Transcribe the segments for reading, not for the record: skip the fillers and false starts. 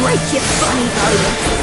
break your funny bone.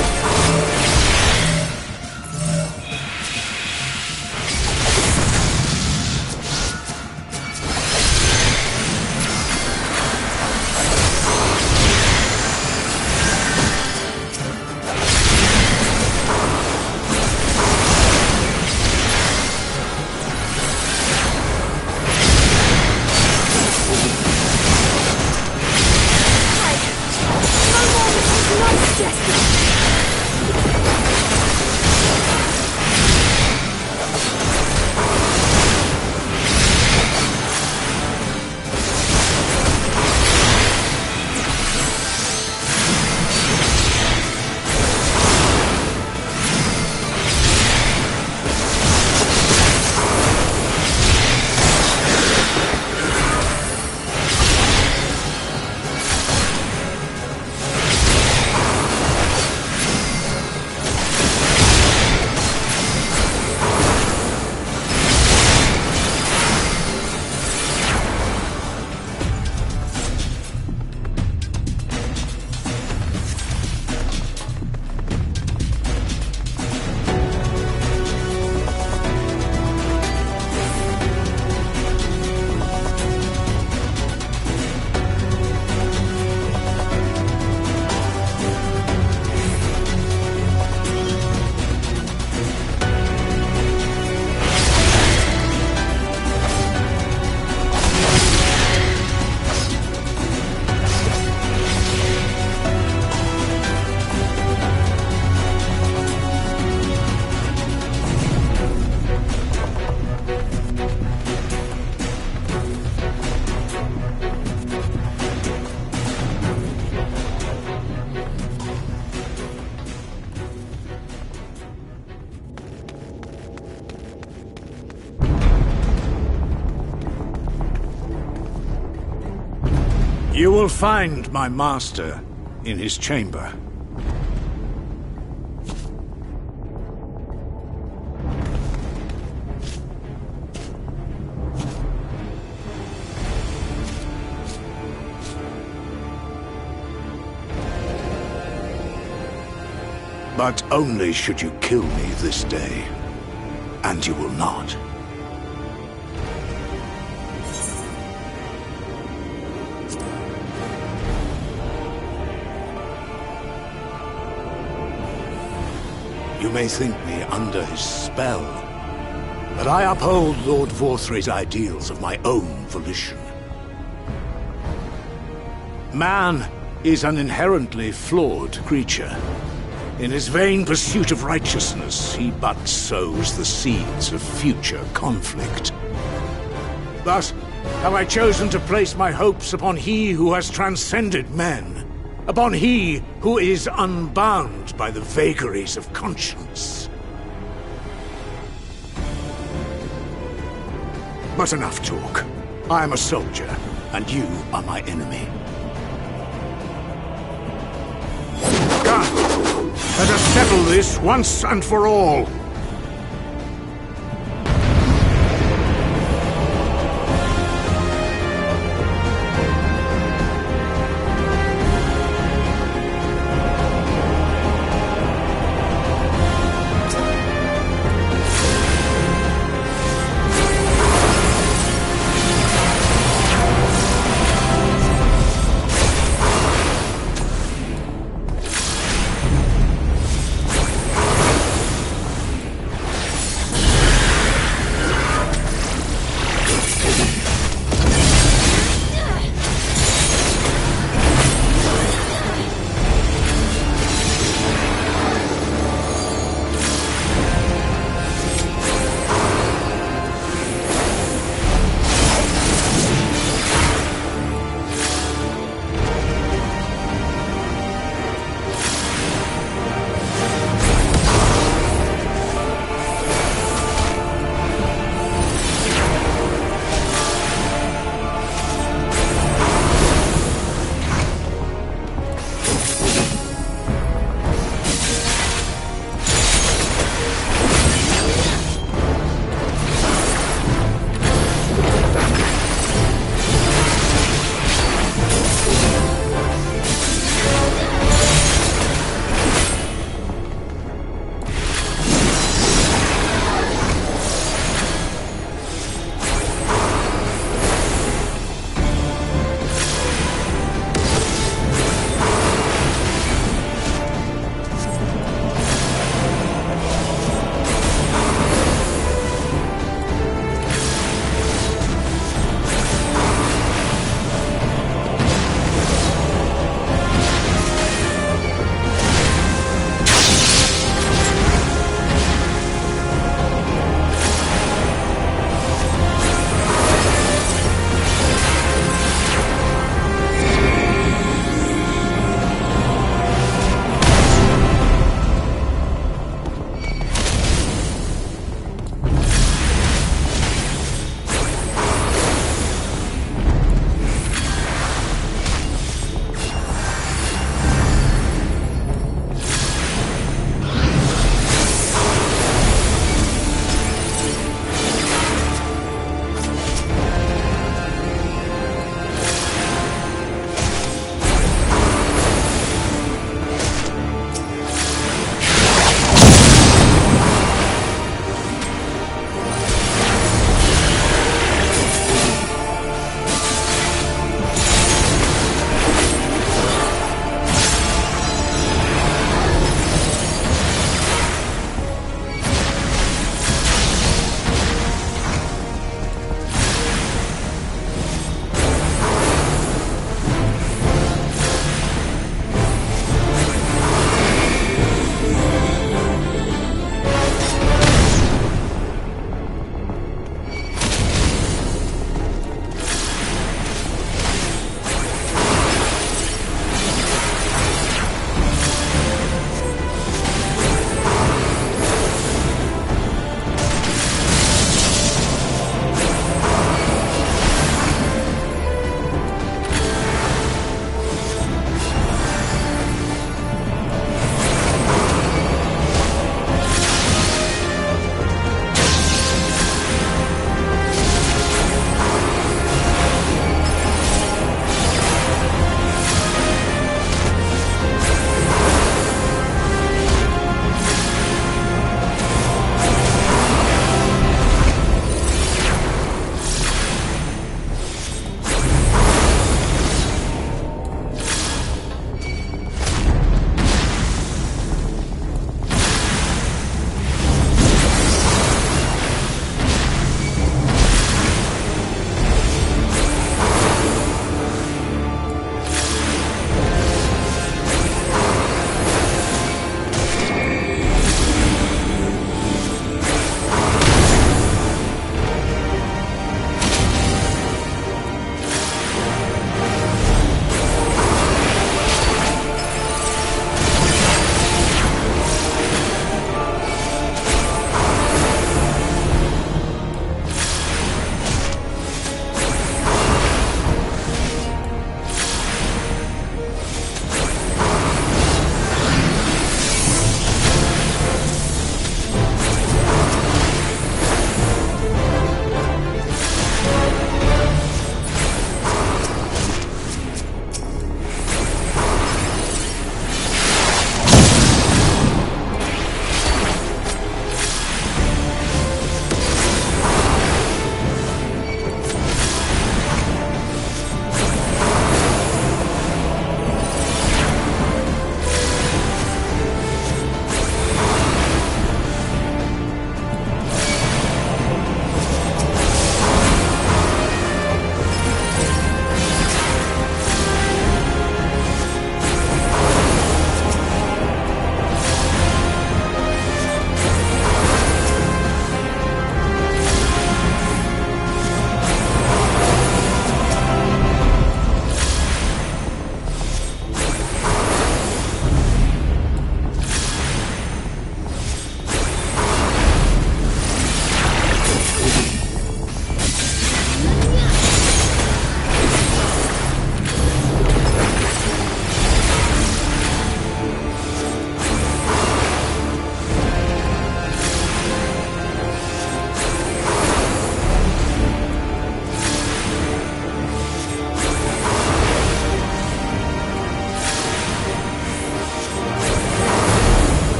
You will find my master in his chamber. But only should you kill me this day, and you will not. You may think me under his spell, but I uphold Lord Ff14's ideals of my own volition. Man is an inherently flawed creature. In his vain pursuit of righteousness, he but sows the seeds of future conflict. Thus have I chosen to place my hopes upon he who has transcended men, upon he who is unbound by the vagaries of conscience. But enough talk. I am a soldier, and you are my enemy. Come! Let us settle this once and for all.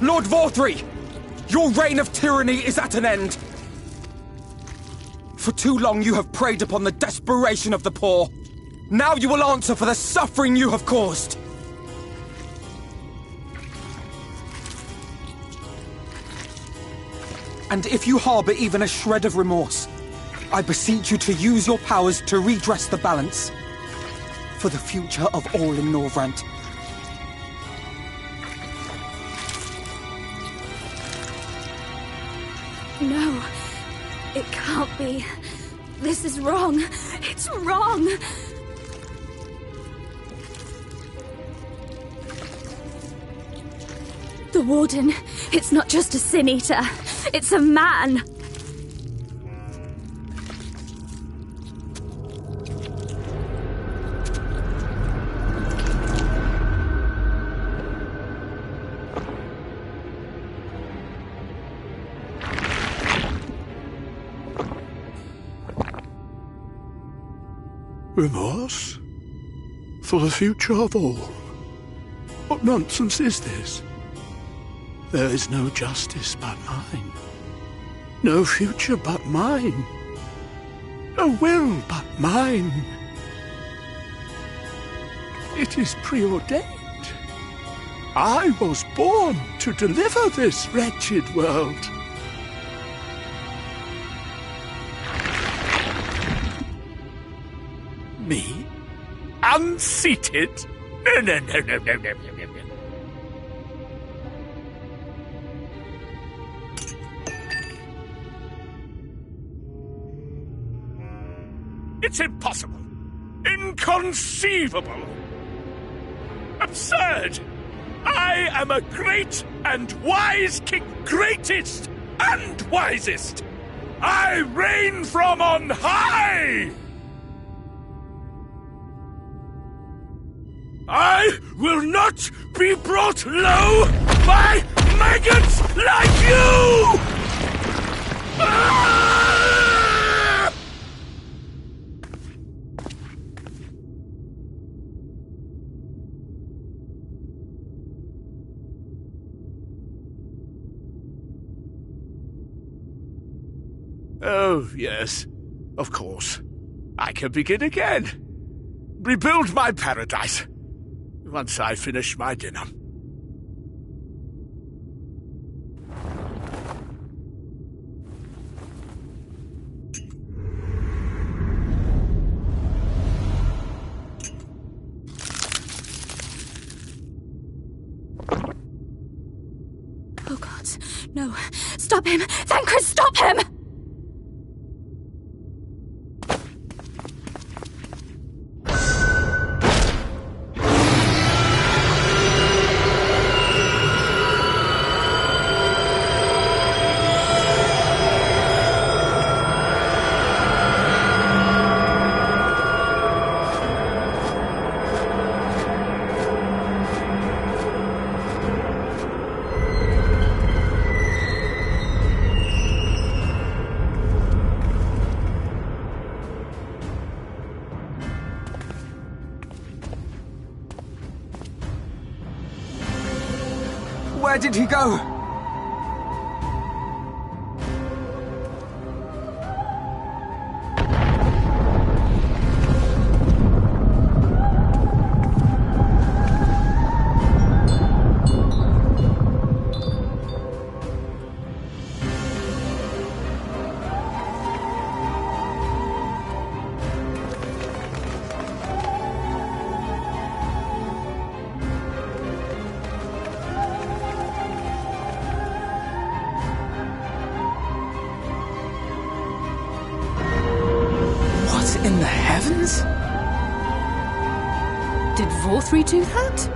Lord Ff14, your reign of tyranny is at an end. For too long you have preyed upon the desperation of the poor. Now you will answer for the suffering you have caused. And if you harbor even a shred of remorse, I beseech you to use your powers to redress the balance for the future of all in Norvrant. No, it can't be. This is wrong. It's wrong. The Warden, it's not just a Sin Eater. It's a man. Remorse? For the future of all? What nonsense is this? There is no justice but mine. No future but mine. No will but mine. It is preordained. I was born to deliver this wretched world. Me? Unseated? No. It's impossible. Inconceivable. Absurd. I am a great and wise king. Greatest and wisest. I reign from on high. I will not be brought low by maggots like you! Ah! Oh, yes. Of course. I can begin again. Rebuild my paradise. Once I finish my dinner. Oh God, no. Stop him! Thancred, stop him! Where did he go? In the heavens? Did Ff14 do that?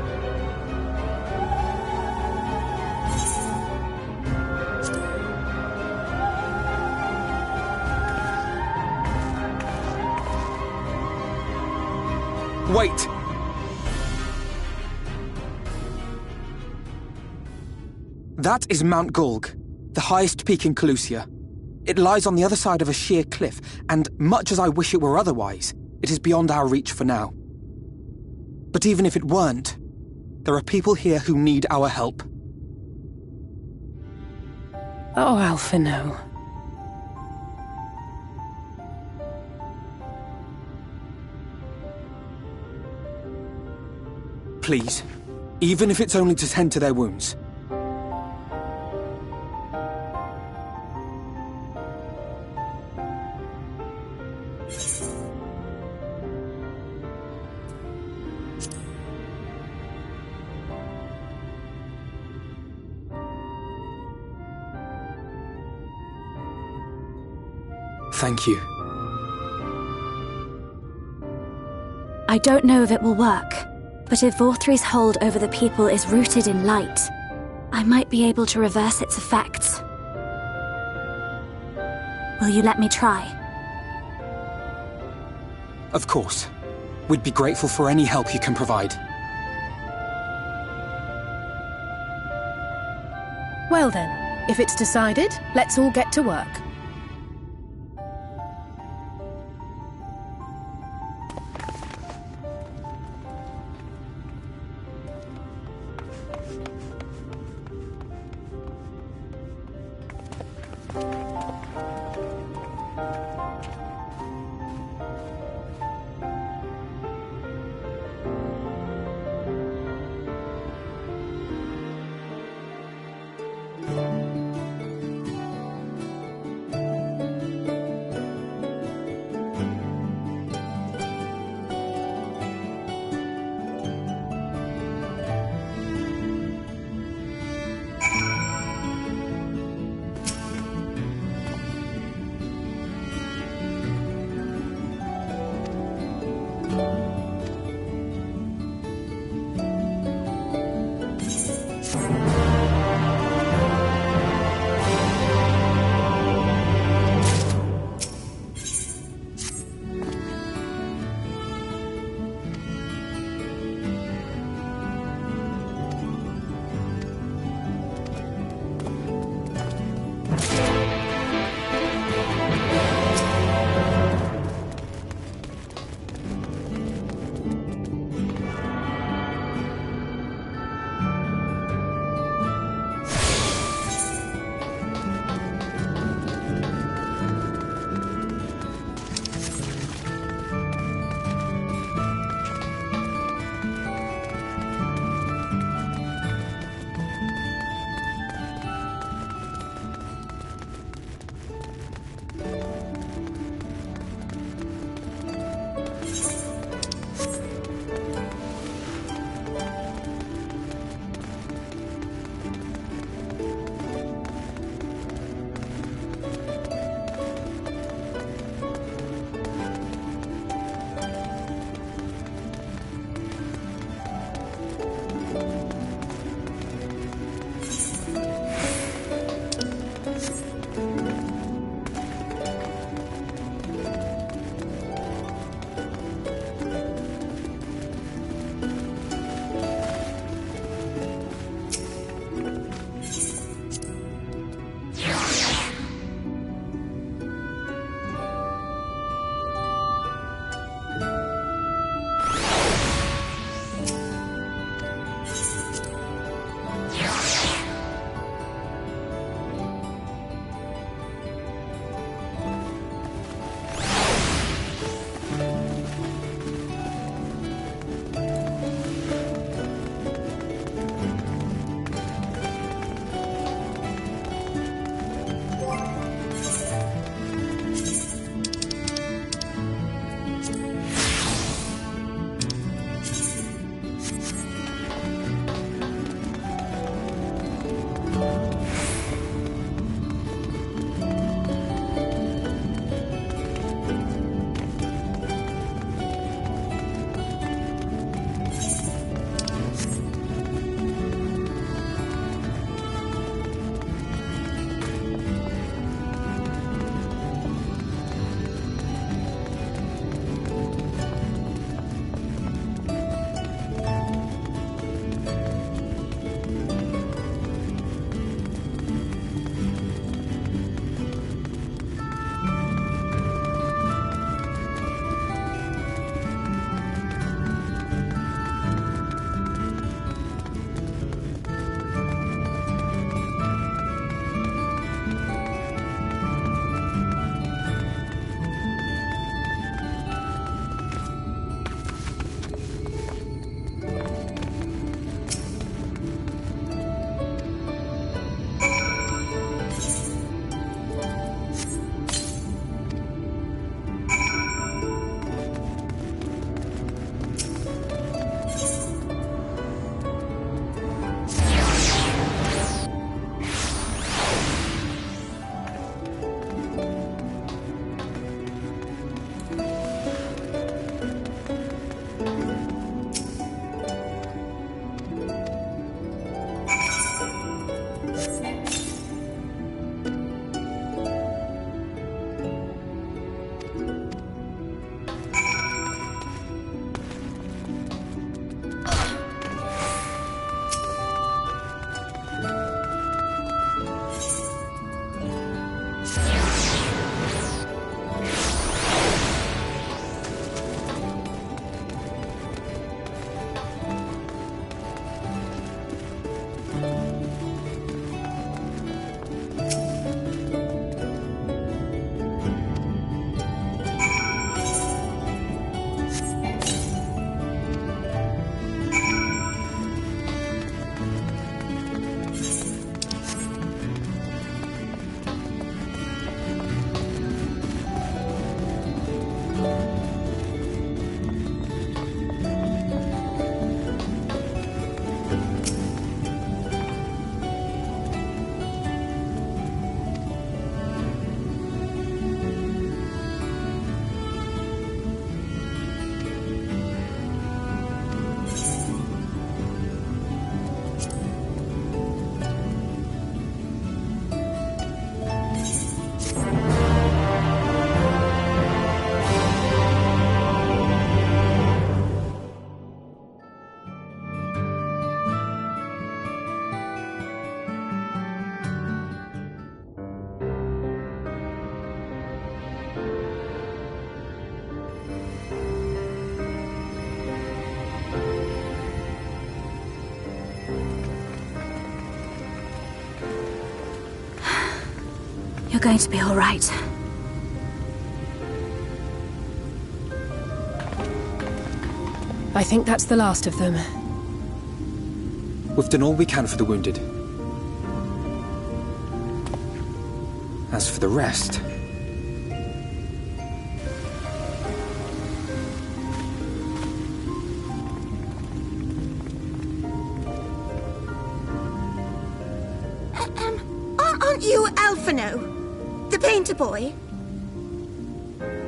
Wait! That is Mount Gulg, the highest peak in Calusia. It lies on the other side of a sheer cliff, and much as I wish it were otherwise, it is beyond our reach for now. But even if it weren't, there are people here who need our help. Oh, Alphino. Please, even if it's only to tend to their wounds. Thank you. I don't know if it will work, but if Ff14's hold over the people is rooted in light, I might be able to reverse its effects. Will you let me try? Of course. We'd be grateful for any help you can provide. Well then, if it's decided, let's all get to work. You're going to be all right. I think that's the last of them. We've done all we can for the wounded. As for the rest... Aren't you Alphino? The painter boy?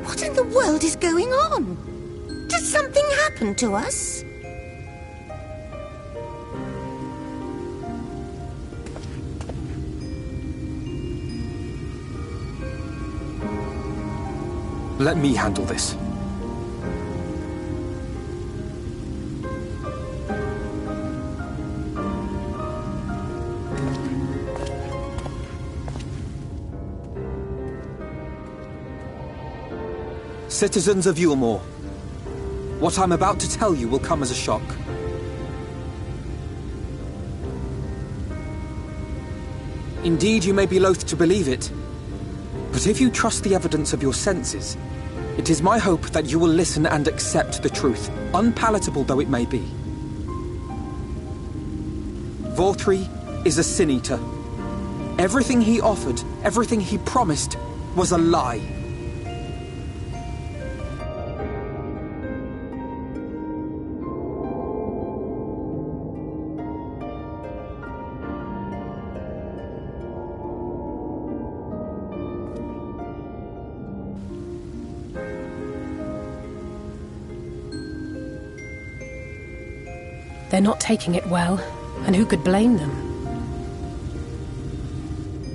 What in the world is going on? Did something happen to us? Let me handle this. Citizens of Yulmore, what I'm about to tell you will come as a shock. Indeed, you may be loath to believe it, but if you trust the evidence of your senses, it is my hope that you will listen and accept the truth, unpalatable though it may be. Ff14 is a sin-eater. Everything he offered, everything he promised, was a lie. They're not taking it well, and who could blame them?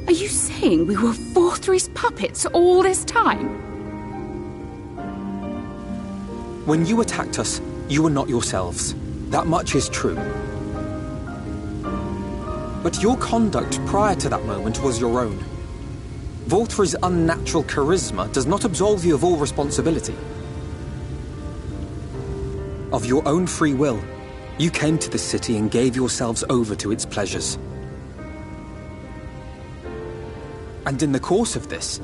Are you saying we were Ff14's puppets all this time? When you attacked us, you were not yourselves. That much is true. But your conduct prior to that moment was your own. Ff14's unnatural charisma does not absolve you of all responsibility. Of your own free will, you came to this city and gave yourselves over to its pleasures. And in the course of this,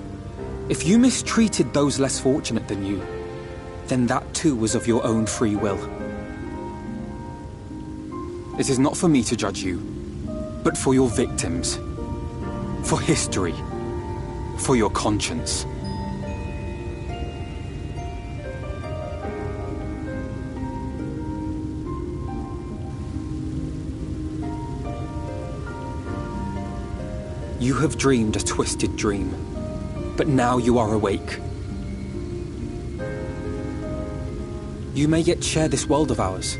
if you mistreated those less fortunate than you, then that too was of your own free will. It is not for me to judge you, but for your victims, for history, for your conscience. You have dreamed a twisted dream, but now you are awake. You may yet share this world of ours.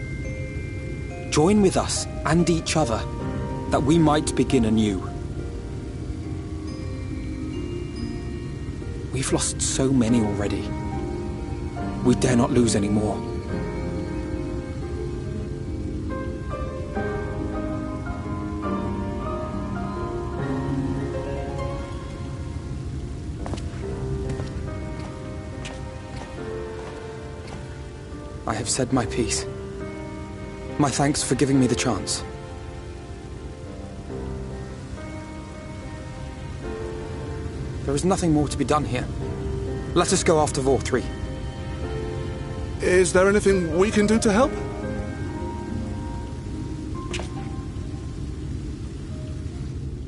Join with us and each other, that we might begin anew. We've lost so many already. We dare not lose any more. I have said my piece. My thanks for giving me the chance. There is nothing more to be done here. Let us go after Ff14. Is there anything we can do to help?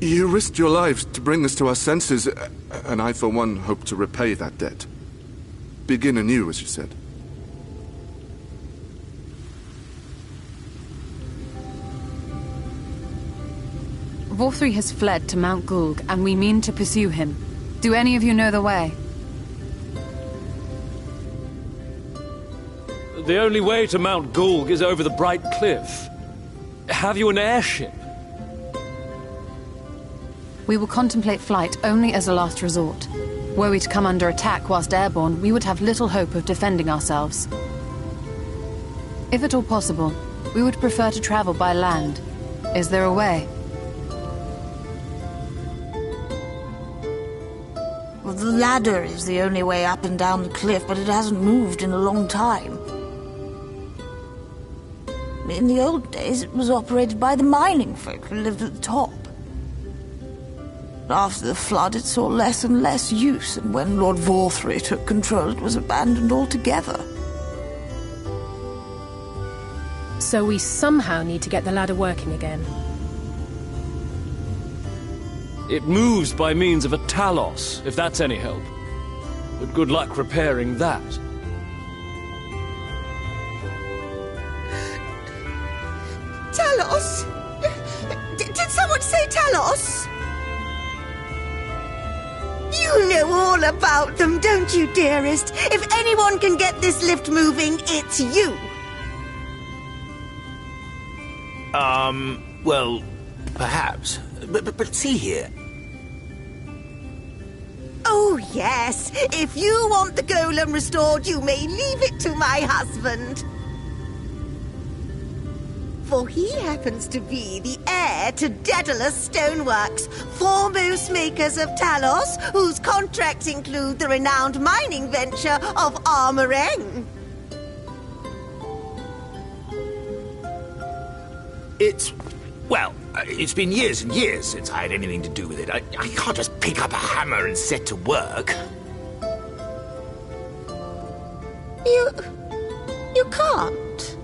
You risked your lives to bring us to our senses, and I, for one, hope to repay that debt. Begin anew, as you said. Ff14 has fled to Mount Gulg, and we mean to pursue him. Do any of you know the way? The only way to Mount Gulg is over the Bright Cliff. Have you an airship? We will contemplate flight only as a last resort. Were we to come under attack whilst airborne, we would have little hope of defending ourselves. If at all possible, we would prefer to travel by land. Is there a way? Well, the ladder is the only way up and down the cliff, but it hasn't moved in a long time. In the old days, it was operated by the mining folk who lived at the top. After the flood, it saw less and less use, and when Lord Ff14 took control, it was abandoned altogether. So we somehow need to get the ladder working again. It moves by means of a Talos, if that's any help. But good luck repairing that. Talos? Did someone say Talos? You know all about them, don't you, dearest? If anyone can get this lift moving, it's you. Well, perhaps. But see here. Oh, yes. If you want the golem restored, you may leave it to my husband. For he happens to be the heir to Daedalus Stoneworks, foremost makers of Talos, whose contracts include the renowned mining venture of Armoreng. It's been years and years since I had anything to do with it. I can't just pick up a hammer and set to work. You can't?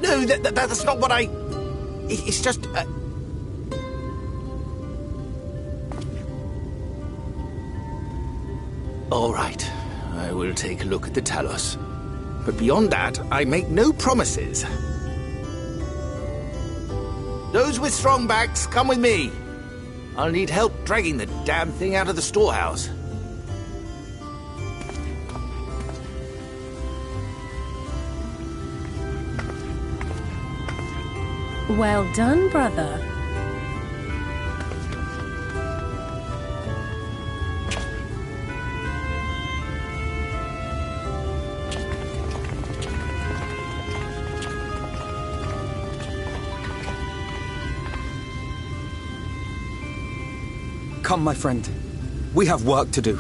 No, that's not what I... It's just... All right, I will take a look at the Talos. But beyond that, I make no promises. Those with strong backs, come with me. I'll need help dragging the damn thing out of the storehouse. Well done, brother. Come, my friend. We have work to do.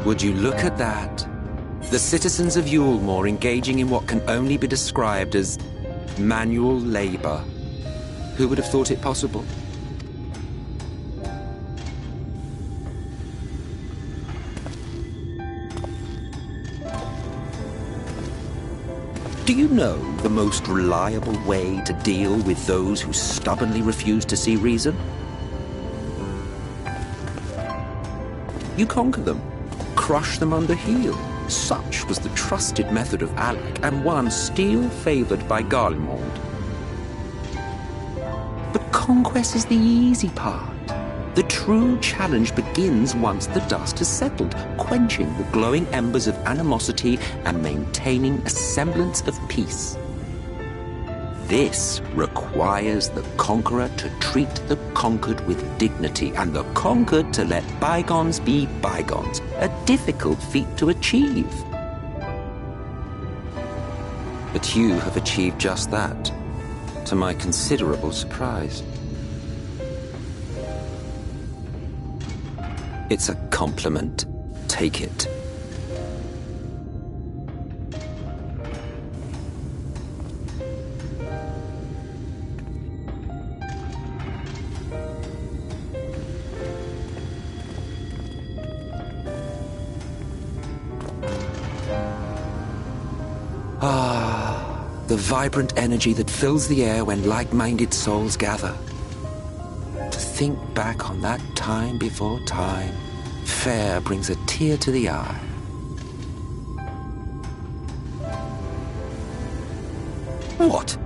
Would you look at that? The citizens of Yulemore engaging in what can only be described as manual labor. Who would have thought it possible? Do you know the most reliable way to deal with those who stubbornly refuse to see reason? You conquer them, crush them under heel. Such was the trusted method of Alec, and one still favored by Garlemald. But conquest is the easy part. The true challenge begins once the dust has settled, quenching the glowing embers of animosity and maintaining a semblance of peace. This requires the conqueror to treat the conquered with dignity, and the conquered to let bygones be bygones, a difficult feat to achieve. But you have achieved just that, to my considerable surprise. It's a compliment. Take it. Ah, the vibrant energy that fills the air when like-minded souls gather. To think back on that time before time, fair brings a tear to the eye. What?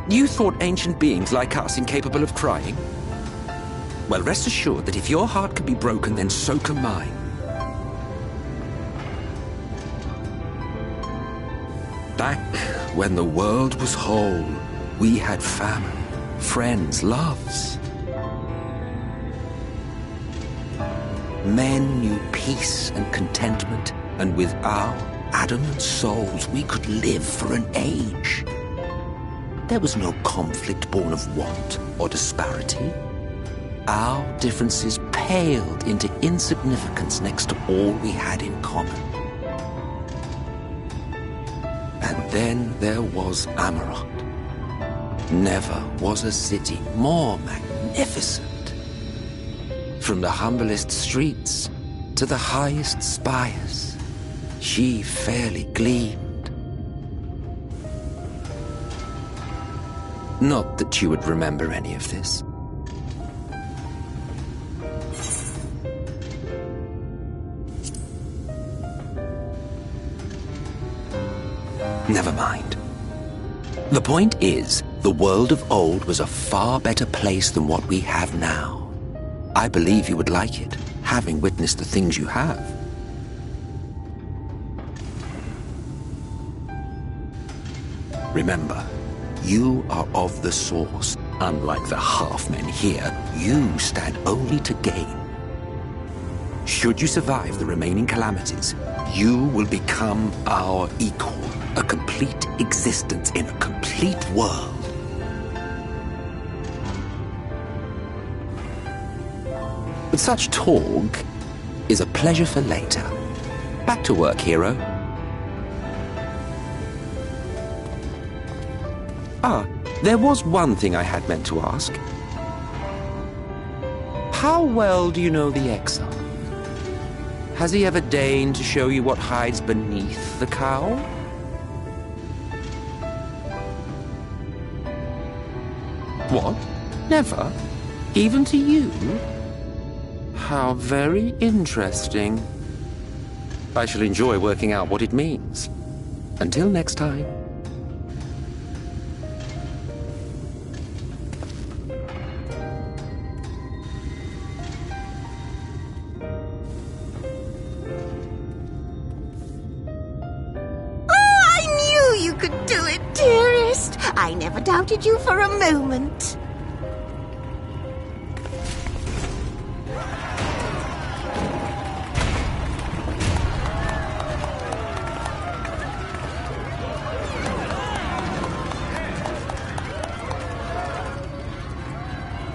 You thought ancient beings like us incapable of crying? Well, rest assured that if your heart can be broken, then so can mine. Back when the world was whole, we had famine, friends, loves. Men knew peace and contentment, and with our adamant souls, we could live for an age. There was no conflict born of want or disparity. Our differences paled into insignificance next to all we had in common. And then there was Amarok. Never was a city more magnificent. From the humblest streets to the highest spires, she fairly gleamed. Not that you would remember any of this. Never mind. The point is, the world of old was a far better place than what we have now. I believe you would like it, having witnessed the things you have. Remember, you are of the source. Unlike the half-men here, you stand only to gain. Should you survive the remaining calamities, you will become our equal, a complete existence in a complete world. But such talk is a pleasure for later. Back to work, hero. Ah, there was one thing I had meant to ask. How well do you know the exile? Has he ever deigned to show you what hides beneath the cowl? What? Never? Even to you? How very interesting. I shall enjoy working out what it means. Until next time. I never doubted you for a moment.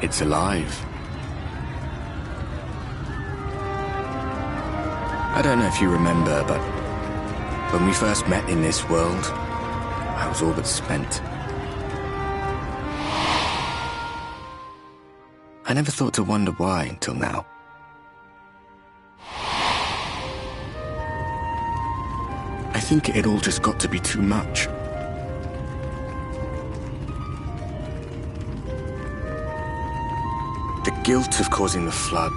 It's alive. I don't know if you remember, but when we first met in this world, I was all but spent. I never thought to wonder why until now. I think it all just got to be too much. The guilt of causing the flood,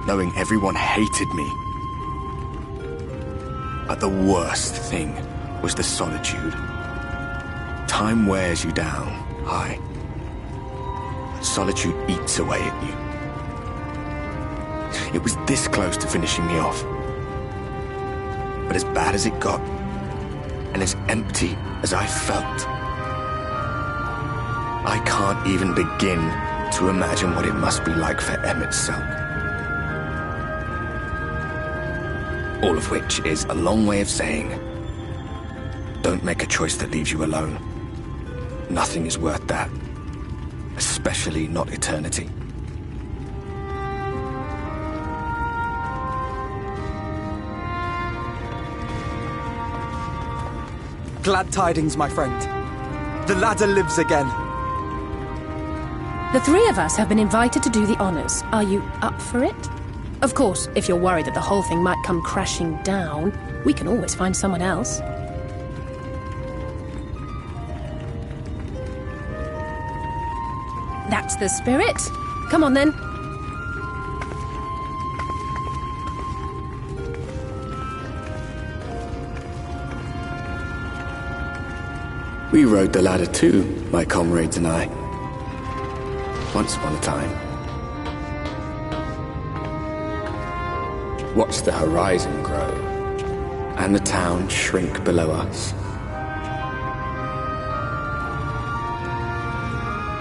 knowing everyone hated me. But the worst thing was the solitude. Time wears you down, aye. But solitude eats away at you. It was this close to finishing me off. But as bad as it got, and as empty as I felt, I can't even begin to imagine what it must be like for Emmet Selk. All of which is a long way of saying, don't make a choice that leaves you alone. Nothing is worth that, especially not eternity. Glad tidings, my friend. The ladder lives again. The three of us have been invited to do the honors. Are you up for it? Of course, if you're worried that the whole thing might come crashing down, we can always find someone else. That's the spirit. Come on, then. We rode the ladder too, my comrades and I. Once upon a time. Watched the horizon grow, and the town shrink below us.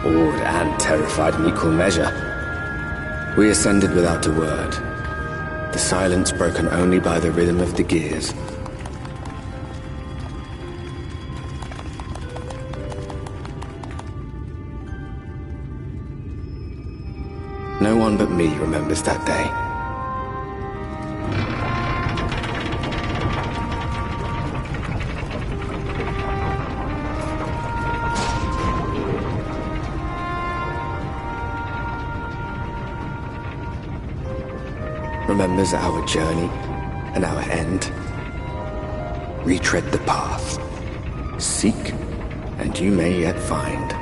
Awed and terrified in equal measure, we ascended without a word, the silence broken only by the rhythm of the gears. No one but me remembers that day. Remembers our journey and our end. Retread the path. Seek, and you may yet find.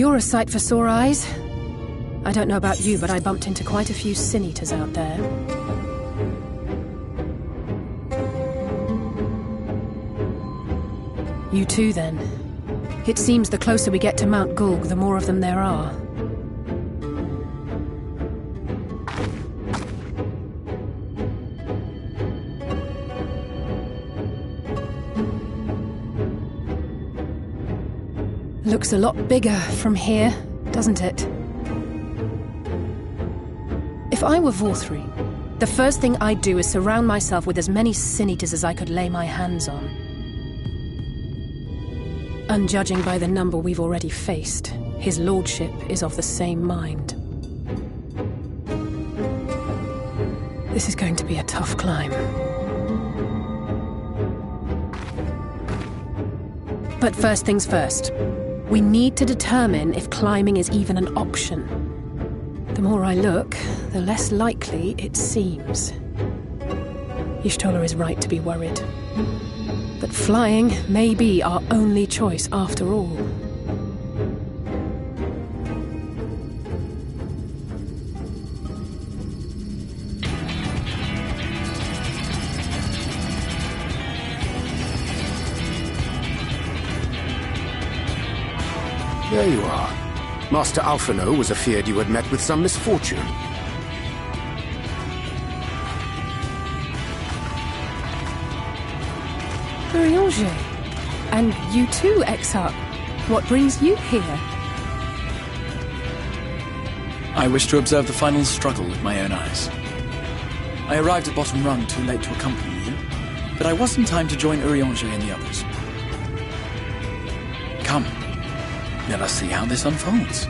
You're a sight for sore eyes. I don't know about you, but I bumped into quite a few sin eaters out there. You too, then. It seems the closer we get to Mount Gulg, the more of them there are. Looks a lot bigger from here, doesn't it? If I were Vorthri, the first thing I'd do is surround myself with as many sin eaters as I could lay my hands on. And judging by the number we've already faced, his lordship is of the same mind. This is going to be a tough climb. But first things first. We need to determine if climbing is even an option. The more I look, the less likely it seems. Y'shtola is right to be worried. But flying may be our only choice after all. There you are. Master Alphino was afeard you had met with some misfortune. Urianger. And you too, Exarch. What brings you here? I wish to observe the final struggle with my own eyes. I arrived at Bottom Rung too late to accompany you, but I was in time to join Urianger and the others. Come. Let us see how this unfolds.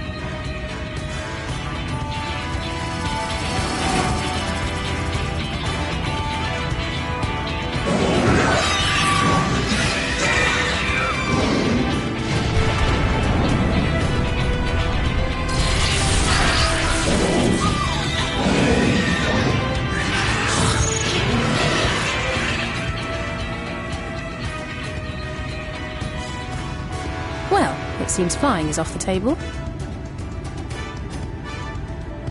Seems flying is off the table.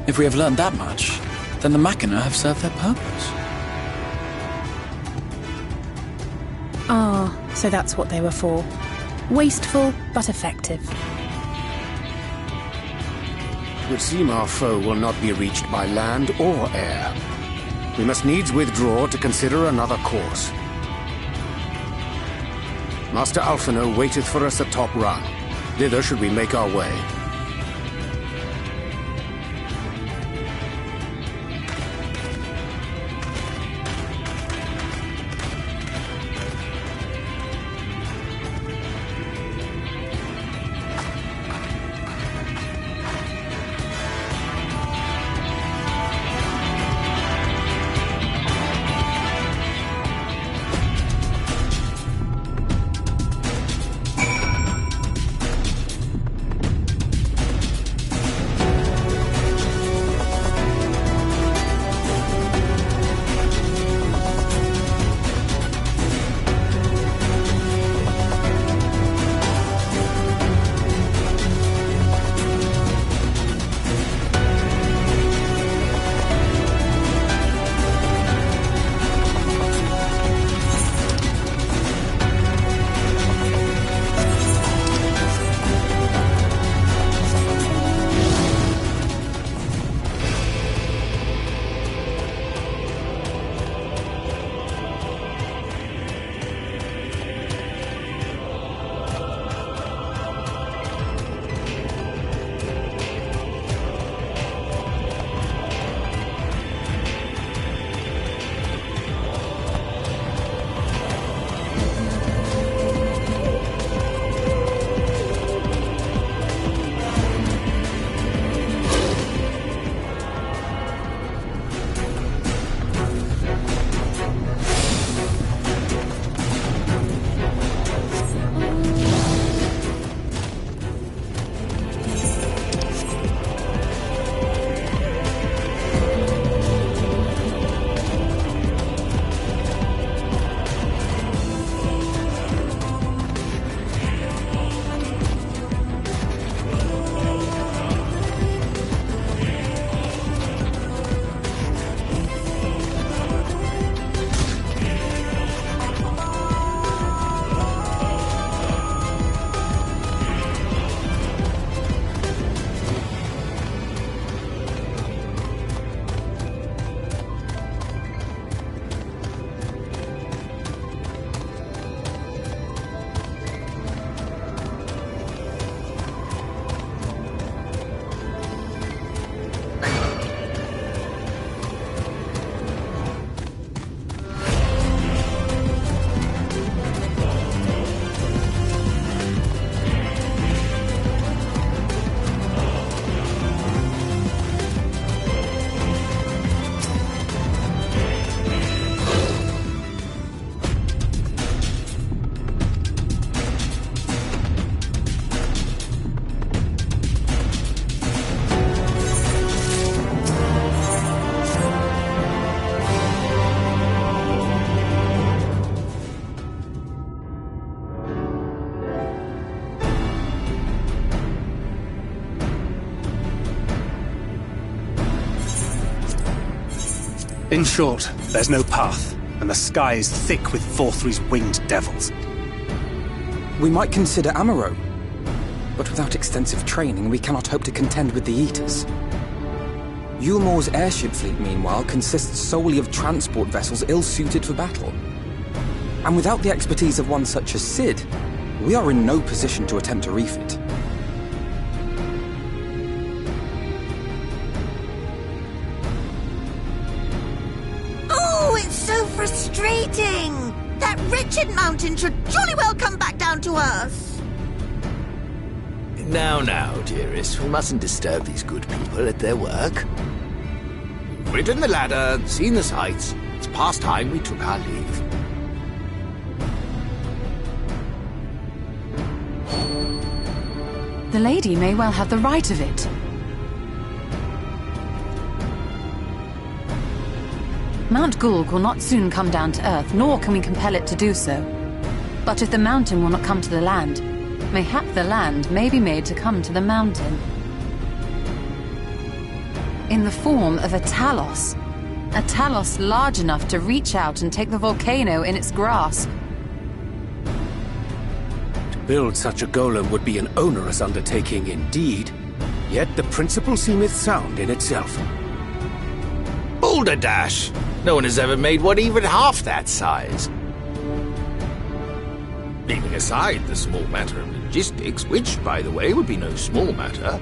If we have learned that much, then the Machina have served their purpose. Ah, so that's what they were for. Wasteful, but effective. It would seem our foe will not be reached by land or air. We must needs withdraw to consider another course. Master Alphino waiteth for us at Top Rung. Thither should we make our way. In short, there's no path, and the sky is thick with Ff14's winged devils. We might consider Amaro, but without extensive training, we cannot hope to contend with the Eaters. Yulmore's airship fleet, meanwhile, consists solely of transport vessels ill-suited for battle. And without the expertise of one such as Cid, we are in no position to attempt a refit. Oh, it's so frustrating! That wretched mountain should jolly well come back down to us! Now, dearest, we mustn't disturb these good people at their work. We've ridden the ladder, seen the sights. It's past time we took our leave. The lady may well have the right of it. Mount Gulg will not soon come down to Earth, nor can we compel it to do so. But if the mountain will not come to the land, mayhap the land may be made to come to the mountain. In the form of a Talos. A Talos large enough to reach out and take the volcano in its grasp. To build such a golem would be an onerous undertaking indeed, yet the principle seemeth sound in itself. Balderdash! No one has ever made one even half that size. Leaving aside the small matter of logistics, which, by the way, would be no small matter,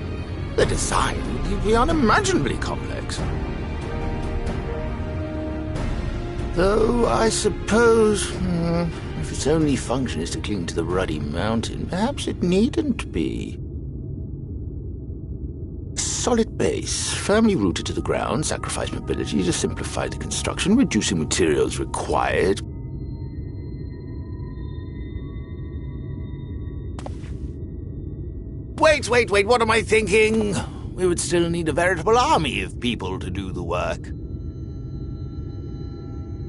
the design would be unimaginably complex. Though, I suppose, if its only function is to cling to the ruddy mountain, perhaps it needn't be. A solid base, firmly rooted to the ground, sacrifice mobility to simplify the construction, reducing materials required. Wait, what am I thinking? We would still need a veritable army of people to do the work.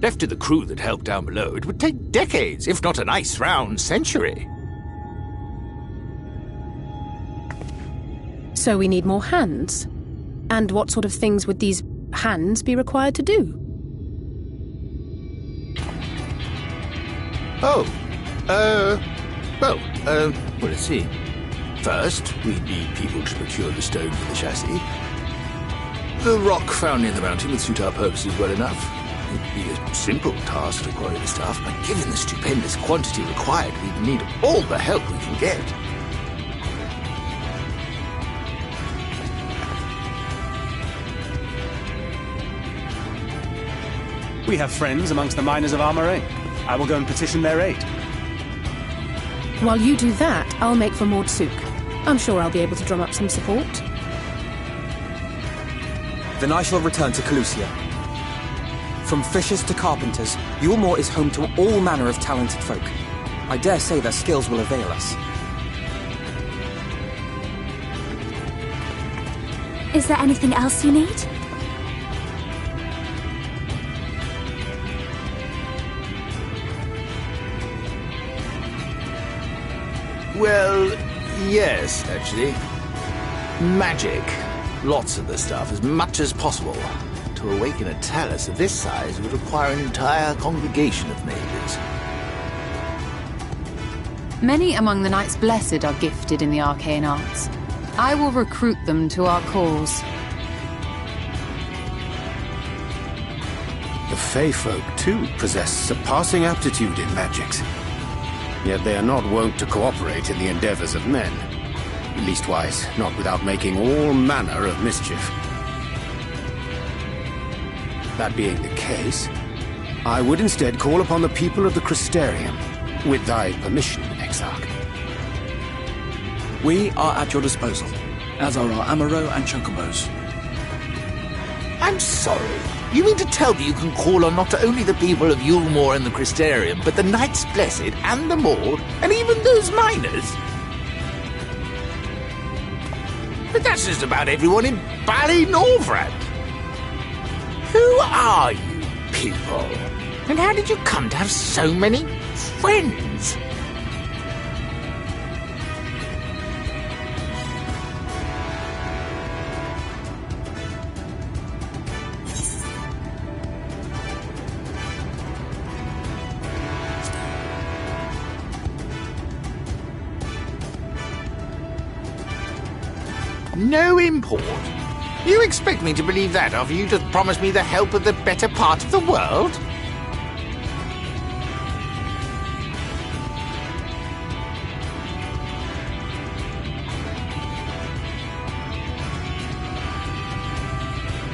Left to the crew that helped down below, it would take decades, if not a nice round century. So we need more hands? And what sort of things would these hands be required to do? Well, let's see. First, we'd need people to procure the stone for the chassis. The rock found near the mountain would suit our purposes well enough. It'd be a simple task to quarry the stuff, but given the stupendous quantity required, we'd need all the help we can get. We have friends amongst the miners of Armoray. I will go and petition their aid. While you do that, I'll make for Mordsuk. I'm sure I'll be able to drum up some support. Then I shall return to Calusia. From fishers to carpenters, Yulmore is home to all manner of talented folk. I dare say their skills will avail us. Is there anything else you need? Well, yes, actually. Magic. Lots of the stuff, as much as possible. To awaken a Talos of this size would require an entire congregation of mages. Many among the Knights Blessed are gifted in the arcane arts. I will recruit them to our cause. The Fey folk, too, possess surpassing aptitude in magics. Yet they are not wont to cooperate in the endeavors of men. Leastwise, not without making all manner of mischief. That being the case, I would instead call upon the people of the Crystarium, with thy permission, Exarch. We are at your disposal, as are our Amaro and Chocobos. I'm sorry. You mean to tell me you can call on not only the people of Yulmore and the Crystarium, but the Knights Blessed and the Maud, and even those miners? But that's just about everyone in Ballynorvrand. Who are you people? And how did you come to have so many friends? No import? You expect me to believe that after you just promised me the help of the better part of the world?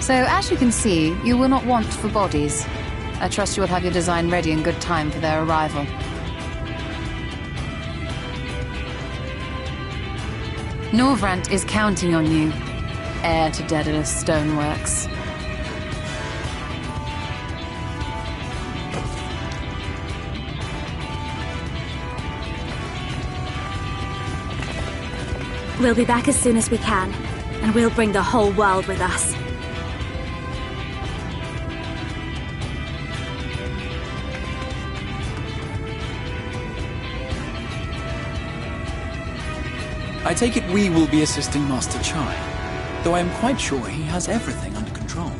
So, as you can see, you will not want for bodies. I trust you will have your design ready in good time for their arrival. Norvrant is counting on you, heir to Daedalus Stoneworks. We'll be back as soon as we can, and we'll bring the whole world with us. I take it we will be assisting Master Chai, though I am quite sure he has everything under control.